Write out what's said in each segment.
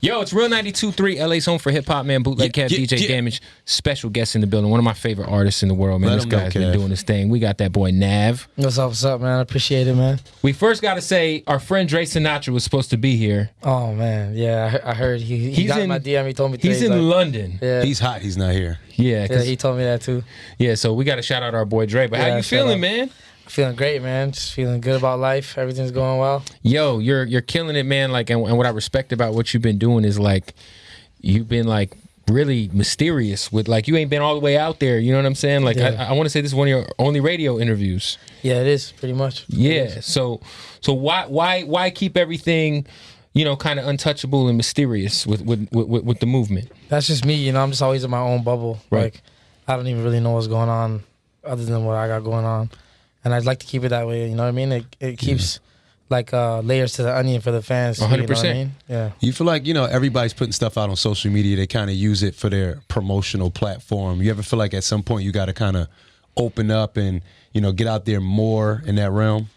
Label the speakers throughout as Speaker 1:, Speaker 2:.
Speaker 1: Yo, it's Real 92.3, LA's home for hip-hop, man. Bootleg Kev, DJ Damage, special guest in the building. One of my favorite artists in the world, man. This guy's been doing his thing. We got that boy, Nav.
Speaker 2: What's up, man? I appreciate it, man.
Speaker 1: We first got to say, our friend Dre Sinatra was supposed to be here.
Speaker 2: Oh, man. Yeah, I heard. He got in my DM. He told me today.
Speaker 1: He's in London.
Speaker 3: Yeah. He's hot. He's not here.
Speaker 1: Yeah,
Speaker 2: he told me that, too.
Speaker 1: Yeah, so we got to shout out our boy Dre. But how you feeling, man?
Speaker 2: Feeling great, man. Just feeling good about life. Everything's going well.
Speaker 1: Yo, you're killing it, man. Like, and what I respect about what you've been doing is like, you've been like really mysterious with like you ain't been all the way out there. You know what I'm saying? Like, yeah. I want to say this is one of your only radio interviews.
Speaker 2: Yeah, it is pretty much.
Speaker 1: Yeah. So why keep everything, you know, kind of untouchable and mysterious with the movement?
Speaker 2: That's just me. You know, I'm just always in my own bubble.
Speaker 1: Right.
Speaker 2: Like, I don't even really know what's going on other than what I got going on. And I'd like to keep it that way, you know what I mean? It keeps like layers to the onion for the fans.
Speaker 1: 100%.
Speaker 2: You know what I mean? Yeah.
Speaker 3: You feel like, you know, everybody's putting stuff out on social media. They kind of use it for their promotional platform. You ever feel like at some point you got to kind of open up and, you know, get out there more in that realm?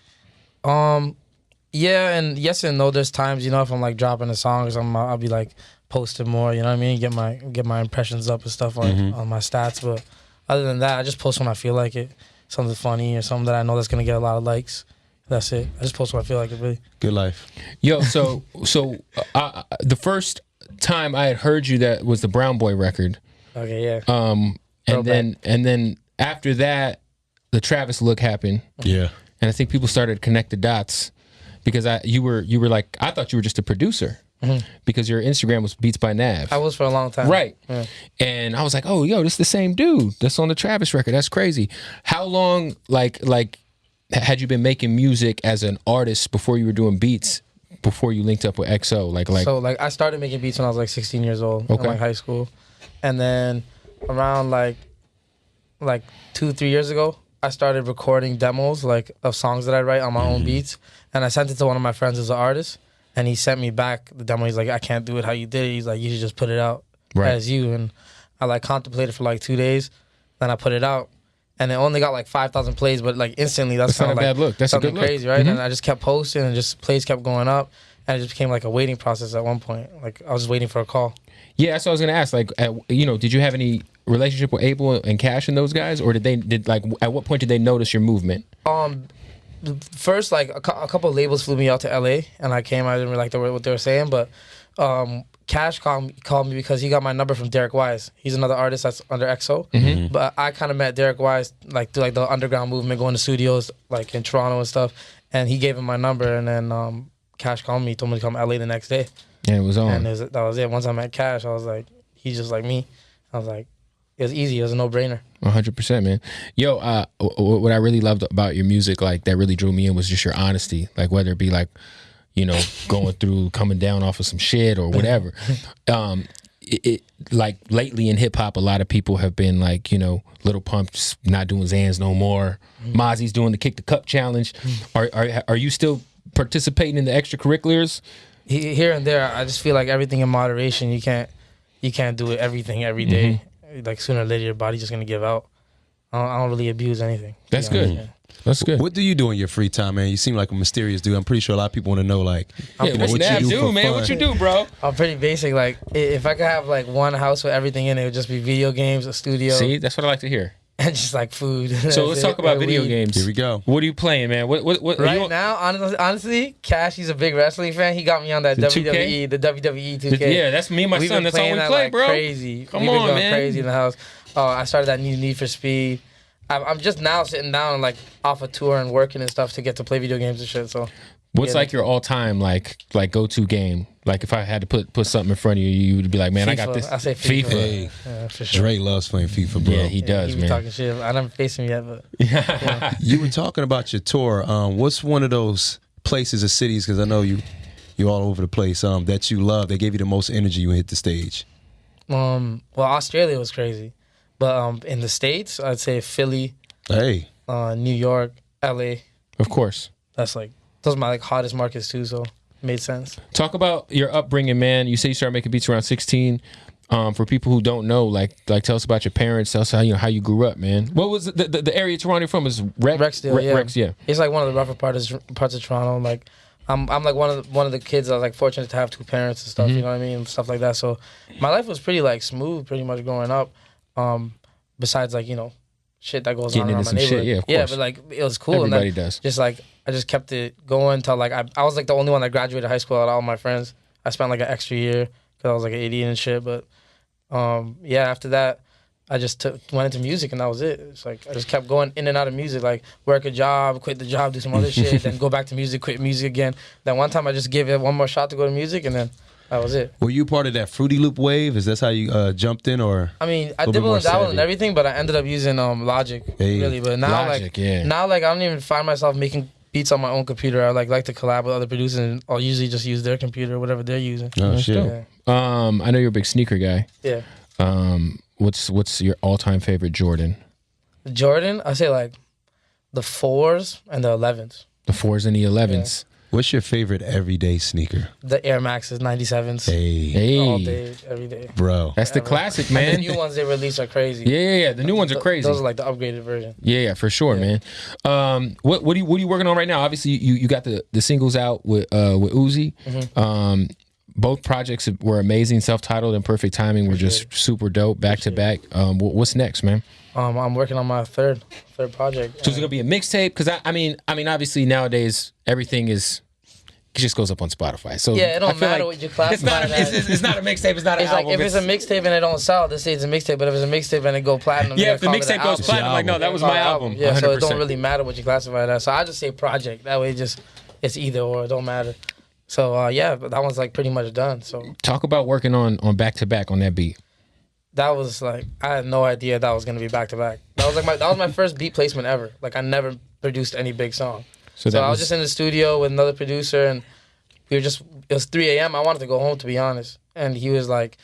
Speaker 2: Yeah, and yes and no. There's times, you know, if I'm like dropping a song, I'll be like posting more. You know what I mean? Get my impressions up and stuff on my stats. But other than that, I just post when I feel like it. Something funny or something that I know that's gonna get a lot of likes. That's it. I just post when I feel like it. Really
Speaker 3: good life.
Speaker 1: Yo, so the first time I had heard you, that was the Brown Boy record.
Speaker 2: Okay, yeah.
Speaker 1: And then after that, the Travis look happened.
Speaker 3: Yeah.
Speaker 1: And I think people started to connect the dots because you were like, I thought you were just a producer. Because your Instagram was Beats by Nav.
Speaker 2: I was for a long time.
Speaker 1: Right.
Speaker 2: Yeah.
Speaker 1: And I was like, oh, yo, this is the same dude that's on the Travis record. That's crazy. How long, like, had you been making music as an artist before you were doing beats, before you linked up with XO? So,
Speaker 2: I started making beats when I was like 16 years old in like high school. And then around like 2-3 years ago, I started recording demos like of songs that I write on my own beats. And I sent it to one of my friends who's an artist. And he sent me back the demo. He's like, I can't do it how you did it. He's like, you should just put it out as you. And I like contemplated for like 2 days. Then I put it out. And it only got like 5,000 plays, but like instantly that's
Speaker 1: not a bad look. That's
Speaker 2: something
Speaker 1: a good look.
Speaker 2: Crazy, right? And I just kept posting and just plays kept going up. And it just became like a waiting process at one point. Like I was just waiting for a call.
Speaker 1: Yeah, that's what I was going to ask. Like, you know, did you have any relationship with Abel and Cash and those guys? Or at what point did they notice your movement?
Speaker 2: First, like a couple of labels flew me out to LA, and I came. I didn't really like what they were saying, but Cash called me because he got my number from Derek Wise. He's another artist that's under XO. But I kind of met Derek Wise like through like the underground movement, going to studios like in Toronto and stuff. And he gave him my number, and then Cash called me, told me to come LA the next day.
Speaker 1: And it was on.
Speaker 2: And that was it. Once I met Cash, I was like, he's just like me. I was like, it was easy. It was a no-brainer.
Speaker 1: 100%, man. Yo, what I really loved about your music, like that really drew me in, was just your honesty. Like whether it be like, you know, going through, coming down off of some shit or whatever. Like lately in hip hop, a lot of people have been like, you know, Lil Pump's not doing Zans no more. Mozzie's doing the Kick the Cup challenge. Are you still participating in the extracurriculars?
Speaker 2: Here and there, I just feel like everything in moderation. You can't do it everything every day. Like sooner or later, your body's just gonna give out. I don't really abuse anything.
Speaker 1: That's good. Yeah. That's good.
Speaker 3: What do you do in your free time, man? You seem like a mysterious dude. I'm pretty sure a lot of people want to know, like,
Speaker 1: what you do, man? What you do, bro?
Speaker 2: I'm pretty basic. Like, if I could have like one house with everything in it, it would just be video games, a studio.
Speaker 1: See, that's what I like to hear.
Speaker 2: And just like food.
Speaker 1: So let's talk about video games.
Speaker 3: Here we go.
Speaker 1: What are you playing, man? What
Speaker 2: right now, honestly, Cash, he's a big wrestling fan. He got me on that WWE, the WWE 2K.
Speaker 1: Yeah, that's me and my son. That's all we play,
Speaker 2: like
Speaker 1: bro.
Speaker 2: Crazy.
Speaker 1: Come on,
Speaker 2: going
Speaker 1: man.
Speaker 2: Crazy in the house. I started that new Need for Speed. I'm just now sitting down and like off a tour and working and stuff to get to play video games and shit. So,
Speaker 1: what's like your all-time like go-to game? Like if I had to put something in front of you, you would be like, man, FIFA. I got this.
Speaker 2: I say FIFA.
Speaker 3: Hey,
Speaker 2: yeah, for sure.
Speaker 3: Dre loves playing FIFA, bro.
Speaker 1: Yeah, he does,
Speaker 2: he
Speaker 1: man.
Speaker 2: Talking shit. I haven't faced him yet, but yeah.
Speaker 3: You were talking about your tour. What's one of those places or cities? Because I know you all over the place. That you love. That gave you the most energy when you hit the stage.
Speaker 2: Well, Australia was crazy, but in the States, I'd say Philly.
Speaker 3: Hey.
Speaker 2: New York, LA.
Speaker 1: Of course.
Speaker 2: That's like those are my like hottest markets too, so it made sense.
Speaker 1: Talk about your upbringing, man. You say you started making beats around 16. For people who don't know, like tell us about your parents. Tell us how you grew up, man. What was the area Toronto you're from? Is
Speaker 2: Rexdale,
Speaker 1: Rex, yeah.
Speaker 2: It's like one of the rougher parts of Toronto. Like I'm like one of the kids that was like fortunate to have 2 parents and stuff. You know what I mean, stuff like that. So my life was pretty like smooth, pretty much growing up. Besides like shit that goes on around my neighborhood.
Speaker 1: Shit,
Speaker 2: yeah, but like it was cool.
Speaker 1: Everybody
Speaker 2: and then
Speaker 1: does.
Speaker 2: Just like I just kept it going till like I was like the only one that graduated high school out of all my friends. I spent like an extra year because I was like an idiot and shit. But after that, I just went into music and that was it. It's like I just kept going in and out of music, like work a job, quit the job, do some other shit, then go back to music, quit music again. Then one time I just gave it one more shot to go to music, and then that was it.
Speaker 3: Were you part of that Fruity Loop wave? Is that how you jumped in, or?
Speaker 2: I mean, I dibble and dabble and everything, but I ended up using Logic, really. But now, now I don't even find myself making beats on my own computer. I like to collab with other producers, and I'll usually just use their computer, whatever they're using.
Speaker 3: Oh shit!
Speaker 2: Yeah.
Speaker 1: I know you're a big sneaker guy.
Speaker 2: Yeah.
Speaker 1: What's your all-time favorite Jordan?
Speaker 2: Jordan, I say like the 4s and the 11s.
Speaker 1: The 4s and the 11s.
Speaker 3: Yeah. What's your favorite everyday sneaker?
Speaker 2: The Air Maxes, 97s.
Speaker 1: Hey.
Speaker 2: All day, every day.
Speaker 3: Bro.
Speaker 1: That's the classic, man.
Speaker 2: And the new ones they release are crazy.
Speaker 1: Yeah. The new ones are crazy.
Speaker 2: Those are like the upgraded version.
Speaker 1: Yeah, for sure, man. What are you working on right now? Obviously, you got the singles out with Uzi. Both projects were amazing, self-titled and Perfect Timing were just super dope, back to back. What's next, man?
Speaker 2: I'm working on my third project.
Speaker 1: So is it gonna be a mixtape? Because I mean, obviously nowadays everything it just goes up on Spotify. So
Speaker 2: yeah, it don't matter what you classify.
Speaker 1: It's not a mixtape. It's not an album.
Speaker 2: Like if it's a mixtape and it don't sell, they say it's a mixtape. But if it's a mixtape and it go platinum,
Speaker 1: if the mixtape goes platinum, like no, that was my album.
Speaker 2: Yeah,
Speaker 1: 100%.
Speaker 2: so it don't really matter what you classify it as. So I just say project. That way, it's either or. It don't matter. So but that one's like pretty much done. So
Speaker 1: talk about working on back to back on that beat.
Speaker 2: That was like I had no idea that was gonna be back to back. That was my first beat placement ever. Like I never produced any big song. So I was just in the studio with another producer, and it was 3 a.m. I wanted to go home, to be honest. And he was like,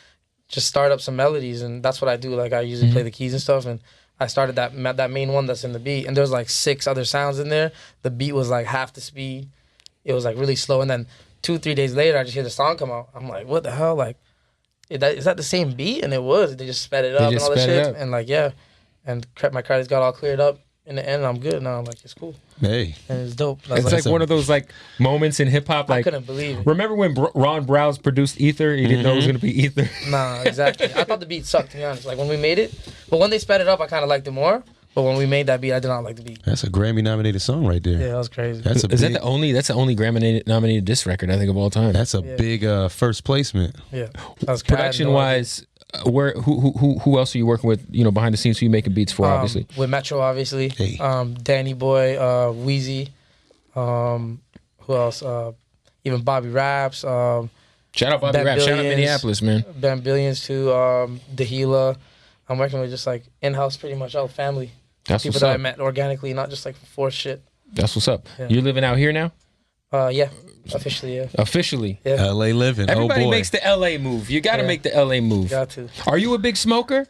Speaker 2: just start up some melodies, and that's what I do. Like I usually play the keys and stuff, and I started that main one that's in the beat, and there's like 6 other sounds in there. The beat was like half the speed. It was like really slow, and then 2-3 days later, I just hear the song come out. I'm like, what the hell? Like, is that the same beat? And it was. They just sped it up and all that shit. And like, yeah. And my credits got all cleared up in the end. And I'm good now. I'm like, it's cool.
Speaker 3: Hey.
Speaker 2: And it's dope.
Speaker 1: It's like one of those like moments in hip hop. Like,
Speaker 2: I couldn't believe it.
Speaker 1: Remember when Ron Browse produced Ether? He didn't know it was going to be Ether.
Speaker 2: Nah, exactly. I thought the beat sucked, to be honest. Like when we made it. But when they sped it up, I kind of liked it more. But when we made that beat, I did not like the beat.
Speaker 3: That's a Grammy-nominated song right there.
Speaker 2: Yeah, that was crazy.
Speaker 1: That's the only Grammy-nominated diss record I think of all time.
Speaker 3: That's a big first placement.
Speaker 2: Yeah, that was
Speaker 1: production-wise. Who else are you working with? Behind the scenes, who you making beats for? Obviously,
Speaker 2: with Metro, obviously.
Speaker 3: Hey.
Speaker 2: Danny Boy, Wheezy. Who else? Even Bobby Raps.
Speaker 1: Shout out Bobby Raps. Shout out Minneapolis, man.
Speaker 2: Ben Billions too. Dahila. I'm working with just like in-house, pretty much all family.
Speaker 1: That's
Speaker 2: people
Speaker 1: what's
Speaker 2: that
Speaker 1: up.
Speaker 2: I met organically, not just like forced shit.
Speaker 1: That's what's up.
Speaker 2: Yeah.
Speaker 1: You're living out here now?
Speaker 2: Yeah, officially, yeah.
Speaker 1: Officially.
Speaker 2: Yeah.
Speaker 3: LA living.
Speaker 1: Everybody
Speaker 3: oh boy.
Speaker 1: makes the LA move. You got to make the LA move.
Speaker 2: Got to.
Speaker 1: Are you a big smoker?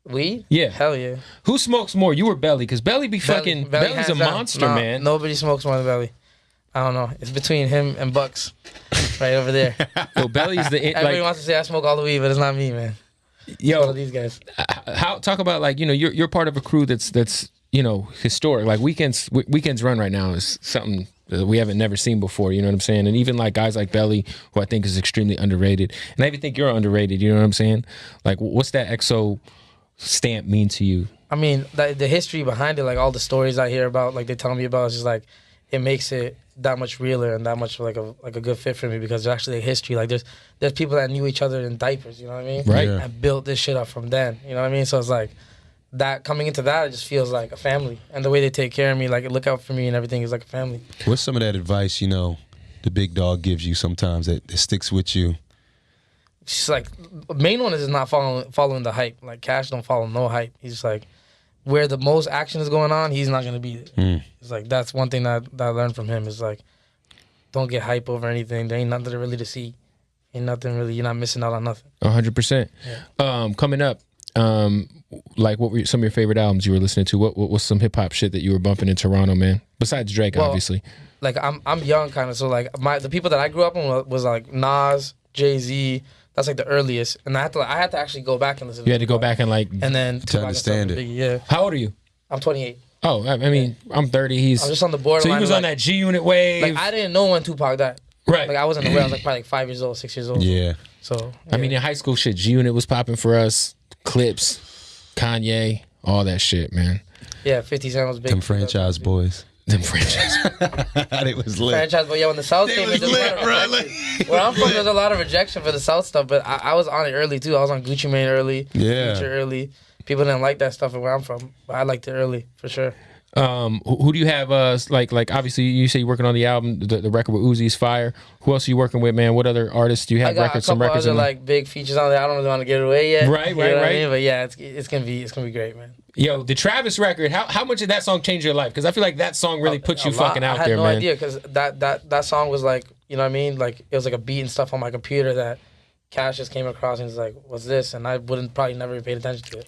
Speaker 2: Weed?
Speaker 1: Yeah.
Speaker 2: Hell yeah.
Speaker 1: Who smokes more? You or Belly? Because Belly be fucking. Belly's a monster, man.
Speaker 2: Nobody smokes more than Belly. I don't know. It's between him and Bucks, right over there.
Speaker 1: Yo, Belly's the.
Speaker 2: Everybody wants to say I smoke all the weed, but it's not me, man.
Speaker 1: Yo,
Speaker 2: all of these guys.
Speaker 1: Talk about like you're part of a crew that's historic. Like weekends run right now is something that we haven't never seen before. You know what I'm saying? And even like guys like Belly, who I think is extremely underrated, and I even think you're underrated. You know what I'm saying? Like, what's that XO stamp mean to you?
Speaker 2: I mean, the history behind it, like all the stories I hear about, like they tell me about, it's just like it makes it that much realer and that much like a good fit for me because there's actually a history. Like there's people that knew each other in diapers, you know what I mean?
Speaker 1: Right.
Speaker 3: Yeah.
Speaker 2: And built this shit up from then, you know what I mean? So it's like that coming into that, it just feels like a family. And the way they take care of me, like look out for me and everything is like a family.
Speaker 3: What's some of that advice, the big dog gives you sometimes that sticks with you?
Speaker 2: It's like, main one is not following the hype. Like Cash don't follow no hype. He's just like, where the most action is going on, he's not going to be there. It's like, that's one thing that I learned from him is like, don't get hype over anything. There ain't nothing really to see. Ain't nothing really, you're not missing out on nothing.
Speaker 1: 100%. Yeah. Coming up, like what were some of your favorite albums you were listening to? What was some hip hop shit that you were bumping in Toronto, man? Besides Drake, obviously.
Speaker 2: Like I'm young kind of, so like the people that I grew up on was like Nas, Jay-Z. That's like the earliest, and I had to actually go back and listen.
Speaker 1: You had to go back and like,
Speaker 2: and then
Speaker 3: to understand it.
Speaker 2: Yeah.
Speaker 1: How old are you?
Speaker 2: I'm 28.
Speaker 1: Oh, I mean, I'm 30.
Speaker 2: I'm just on the borderline.
Speaker 1: So he was on that G Unit wave.
Speaker 2: Like I didn't know when Tupac died.
Speaker 1: Right.
Speaker 2: Like I wasn't aware. I was like probably like 5 years old, 6 years old.
Speaker 3: Yeah.
Speaker 2: So
Speaker 1: I mean, in high school, shit, G-Unit was popping for us. Clips, Kanye, all that shit, man.
Speaker 2: yeah, 50 Cent was big.
Speaker 3: Them franchise boys.
Speaker 1: Them franchise.
Speaker 3: They was lit.
Speaker 2: Franchise, but yeah, when the South
Speaker 3: They
Speaker 2: came,
Speaker 3: was
Speaker 2: it
Speaker 3: lit,
Speaker 2: just
Speaker 3: bro.
Speaker 2: Where I'm from, there's a lot of rejection for the South stuff, but I was on it early too. I was on Gucci Mane early,
Speaker 3: Yeah.
Speaker 2: Future early. People didn't like that stuff where I'm from, but I liked it early for sure.
Speaker 1: Who do you have? Like obviously you say you're working on the album, the record with Uzi's fire. Who else are you working with, man? What other artists do you have?
Speaker 2: I got
Speaker 1: records,
Speaker 2: a couple
Speaker 1: some records
Speaker 2: other
Speaker 1: in there?
Speaker 2: like big features on there. I don't really want to give it away yet.
Speaker 1: Right,
Speaker 2: You know what I
Speaker 1: right.
Speaker 2: mean? But yeah, it's gonna be great, man.
Speaker 1: Yo, the Travis record. How much did that song change your life? Because I feel like that song really put you
Speaker 2: A lot.
Speaker 1: fucking out
Speaker 2: I had
Speaker 1: there,
Speaker 2: no
Speaker 1: man.
Speaker 2: idea because that song was like, you know what I mean? Like it was like a beat and stuff on my computer that Cash just came across and was like, "What's this?" And I wouldn't probably never have paid attention to it.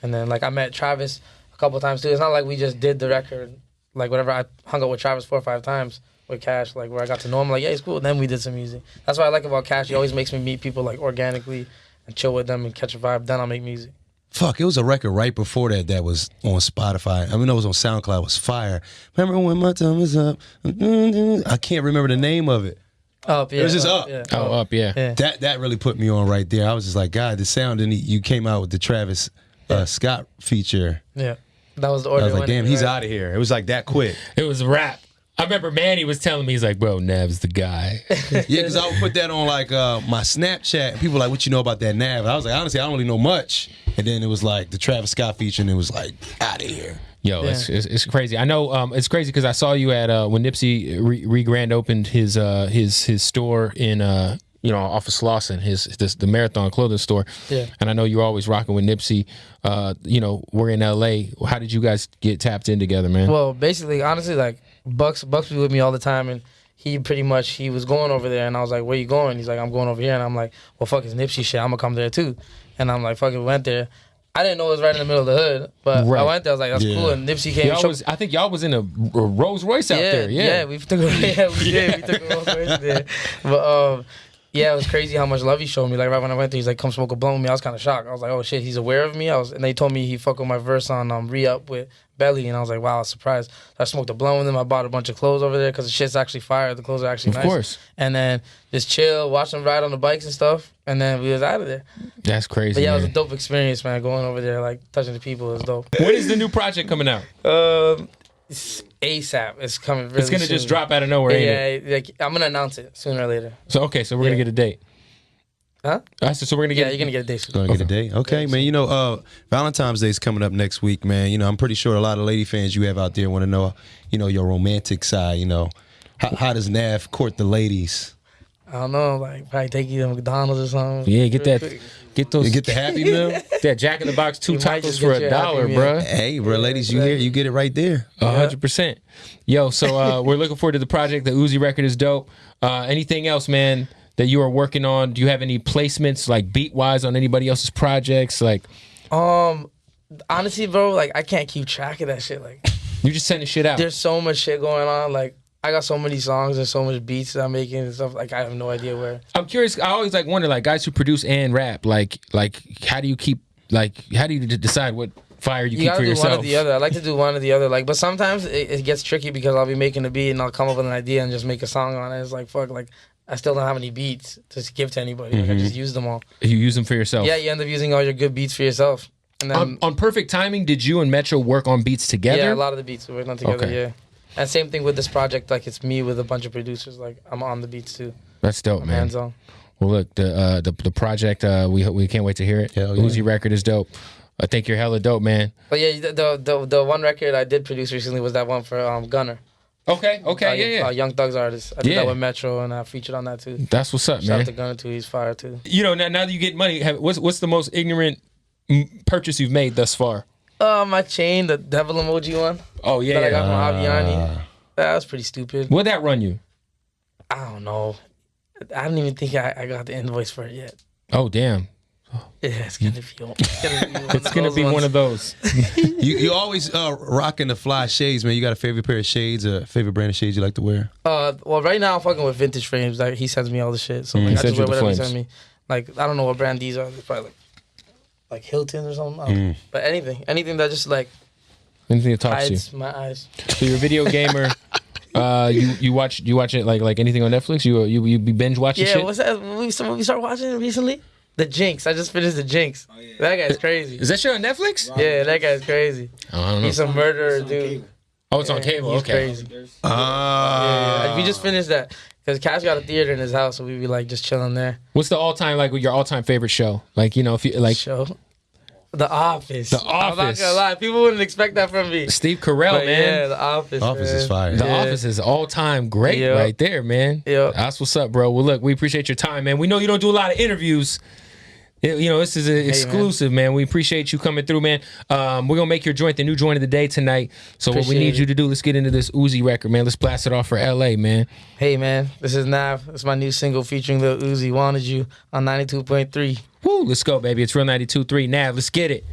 Speaker 2: And then like I met Travis a couple of times too. It's not like we just did the record. Like whatever, I hung out with Travis 4 or 5 times with Cash. Like where I got to know him. Like yeah, he's cool. And then we did some music. That's what I like about Cash. He always makes me meet people like organically and chill with them and catch a vibe. Then I'll make music.
Speaker 3: Fuck, it was a record right before that was on Spotify. I mean, it was on SoundCloud. It was fire. Remember when my time is up? I can't remember the name of it.
Speaker 2: Up, yeah.
Speaker 3: It was just Up.
Speaker 2: Yeah.
Speaker 1: Oh, Up, yeah.
Speaker 2: Yeah.
Speaker 3: That really put me on right there. I was just like, God, the sound. And you came out with the Travis Scott feature.
Speaker 2: Yeah. That was the
Speaker 3: I
Speaker 2: order.
Speaker 3: was like,
Speaker 2: winning,
Speaker 3: damn, he's
Speaker 2: right?
Speaker 3: out of here. It was like that quick.
Speaker 1: It was a rap. I remember Manny was telling me, he's like, bro, Nav's the guy.
Speaker 3: Yeah, because I would put that on like my Snapchat. People were like, what you know about that Nav? I was like, honestly, I don't really know much. And then it was like the Travis Scott feature, and it was like, out of here.
Speaker 1: Yo,
Speaker 2: Yeah.
Speaker 1: it's crazy. I know it's crazy because I saw you at when Nipsey re-grand opened his store in off of Slauson, the Marathon clothing store.
Speaker 2: Yeah.
Speaker 1: And I know you're always rocking with Nipsey. We're in LA. How did you guys get tapped in together, man?
Speaker 2: Well, basically, honestly, like Bucks be with me all the time, and he was going over there, and I was like, "Where you going?" He's like, "I'm going over here," and I'm like, "Well, fuck, it's Nipsey shit. I'm gonna come there too." And I'm like, "Fuck it," we went there. I didn't know it was right in the middle of the hood, but
Speaker 1: Right.
Speaker 2: I went there. I was like, "That's
Speaker 3: Yeah.
Speaker 2: cool." And Nipsey came.
Speaker 1: I think y'all was in a Rolls Royce out there. Yeah.
Speaker 2: we took a Rolls Royce there. But yeah, it was crazy how much love he showed me. Like right when I went there, he's like, "Come smoke a blunt with me." I was kind of shocked. I was like, "Oh shit, he's aware of me." And they told me he fucked with my verse on Re-Up with Belly, and I was like, "Wow, I was surprised." So I smoked a blunt with him. I bought a bunch of clothes over there because the shit's actually fire. The clothes are actually nice.
Speaker 1: Of course.
Speaker 2: And then just chill, watch them ride on the bikes and stuff, and then we was out of there.
Speaker 1: That's crazy.
Speaker 2: But yeah, it was a
Speaker 1: man.
Speaker 2: dope experience, man. Going over there, like touching the people, is dope.
Speaker 1: When is the new project coming out?
Speaker 2: It's ASAP. It's coming really
Speaker 1: It's gonna
Speaker 2: soon.
Speaker 1: just drop out of nowhere, ain't it?
Speaker 2: Yeah, like I'm gonna announce it sooner or later.
Speaker 1: So we're gonna
Speaker 2: Yeah.
Speaker 1: get a date.
Speaker 2: Huh?
Speaker 1: So we're gonna
Speaker 2: Yeah,
Speaker 1: get.
Speaker 2: you're gonna get a date soon.
Speaker 3: Gonna get a day. Okay, man. Valentine's Day is coming up next week, man. I'm pretty sure a lot of lady fans you have out there want to know, your romantic side. How does Nav court the ladies?
Speaker 2: I don't know, like probably take you to McDonald's or something.
Speaker 1: Yeah, get
Speaker 2: Real
Speaker 1: that.
Speaker 2: quick.
Speaker 3: You get the Happy Meal?
Speaker 1: that Jack in the Box 2
Speaker 2: You might
Speaker 1: tacos
Speaker 2: just
Speaker 1: for
Speaker 2: get you a Happy
Speaker 1: $1,
Speaker 2: Meal.
Speaker 1: bruh.
Speaker 3: Hey, bro, ladies, you hear? You get it right there.
Speaker 1: 100%. Yo, so we're looking forward to the project. The Uzi record is dope. Anything else, man, that you are working on? Do you have any placements, like beat wise, on anybody else's projects? Like,
Speaker 2: Honestly, bro, like I can't keep track of that shit. Like,
Speaker 1: you just sending shit out.
Speaker 2: there's so much shit going on. Like, I got so many songs and so much beats that I'm making and stuff. Like, I have no idea where.
Speaker 1: I'm curious. I always wonder, guys who produce and rap, like how do you decide what fire you
Speaker 2: You
Speaker 1: keep
Speaker 2: gotta
Speaker 1: for
Speaker 2: do
Speaker 1: yourself?
Speaker 2: one or the other. I like to do one or the other. Like, but sometimes it gets tricky because I'll be making a beat and I'll come up with an idea and just make a song on it. It's like fuck. Like, I still don't have any beats to give to anybody. Like, I just use them all.
Speaker 1: You use them for yourself.
Speaker 2: Yeah, you end up using all your good beats for yourself. And then
Speaker 1: On Perfect Timing, did you and Metro work on beats together?
Speaker 2: yeah, a lot of the beats we're working on together.
Speaker 1: Okay.
Speaker 2: Yeah, and same thing with this project. Like, it's me with a bunch of producers. Like, I'm on the beats too.
Speaker 1: That's dope, man.
Speaker 2: Hands on.
Speaker 1: Well, look, the project, we can't wait to hear it.
Speaker 3: Hell yeah.
Speaker 1: Uzi record is dope. I think you're hella dope, man.
Speaker 2: But yeah, the one record I did produce recently was that one for Gunner.
Speaker 1: Okay, yeah.
Speaker 2: Young Thug's artist. I did
Speaker 1: Yeah.
Speaker 2: that with Metro, and I featured on that too.
Speaker 1: That's what's up,
Speaker 2: Shout out
Speaker 1: man.
Speaker 2: to Gunner too. He's fire too.
Speaker 1: Now that you get money, what's the most ignorant purchase you've made thus far?
Speaker 2: My chain, the devil emoji one
Speaker 1: Oh yeah,
Speaker 2: that I got
Speaker 1: yeah.
Speaker 2: from Aviani. That was pretty stupid.
Speaker 1: What'd that run you?
Speaker 2: I don't know. I don't even think I got the invoice for it yet.
Speaker 1: Oh damn,
Speaker 2: Yeah, it's gonna be.
Speaker 1: it's gonna be one of those.
Speaker 3: You always rocking the fly shades, man. You got a favorite pair of shades, a favorite brand of shades you like to wear?
Speaker 2: Well, right now I'm fucking with Vintage Frames. Like, he sends me all the shit, so like,
Speaker 1: He
Speaker 2: I
Speaker 1: sends
Speaker 2: just
Speaker 1: you
Speaker 2: wear
Speaker 1: the
Speaker 2: whatever he
Speaker 1: flames.
Speaker 2: sends me. Like, I don't know what brand these are. They're probably like Hilton or something. I don't know. But anything that just like
Speaker 1: Anything to talk to.
Speaker 2: hides my eyes.
Speaker 1: So you're a video gamer. You watch it like anything on Netflix? You be binge watching shit?
Speaker 2: Yeah, what's that movie we started watching recently? The Jinx. I just finished The Jinx. Oh, yeah. That guy's crazy.
Speaker 1: Is that shit on Netflix?
Speaker 2: Yeah, that guy's crazy.
Speaker 1: Oh, I don't know.
Speaker 2: He's a murderer, dude.
Speaker 1: Oh, it's on cable.
Speaker 2: He's
Speaker 1: Okay.
Speaker 2: crazy. Yeah, we just finished that because Cass got a theater in his house, so we be like just chilling there.
Speaker 1: What's the your all time favorite show? Like, you know, if you like
Speaker 2: Show. The Office.
Speaker 1: The
Speaker 2: I'm not
Speaker 1: Office.
Speaker 2: gonna lie, people wouldn't expect that from me.
Speaker 1: Steve Carell,
Speaker 2: But
Speaker 1: man.
Speaker 2: yeah, The Office.
Speaker 3: Office is fire.
Speaker 1: The
Speaker 2: Yeah.
Speaker 1: Office is all time great
Speaker 2: Yep.
Speaker 1: right there, man.
Speaker 2: Yep.
Speaker 1: That's what's up, bro. Well, look, we appreciate your time, man. We know you don't do a lot of interviews. You know, this is an exclusive, man. We appreciate you coming through, man. We're going to make your joint the new joint of the day tonight. So what we need you to do, let's get into this Uzi record, man. Let's blast it off for L.A., man.
Speaker 2: Hey, man, this is Nav. It's my new single featuring Lil Uzi, Wanted You, on 92.3.
Speaker 1: Woo, let's go, baby. It's Real 92.3. Nav, let's get it.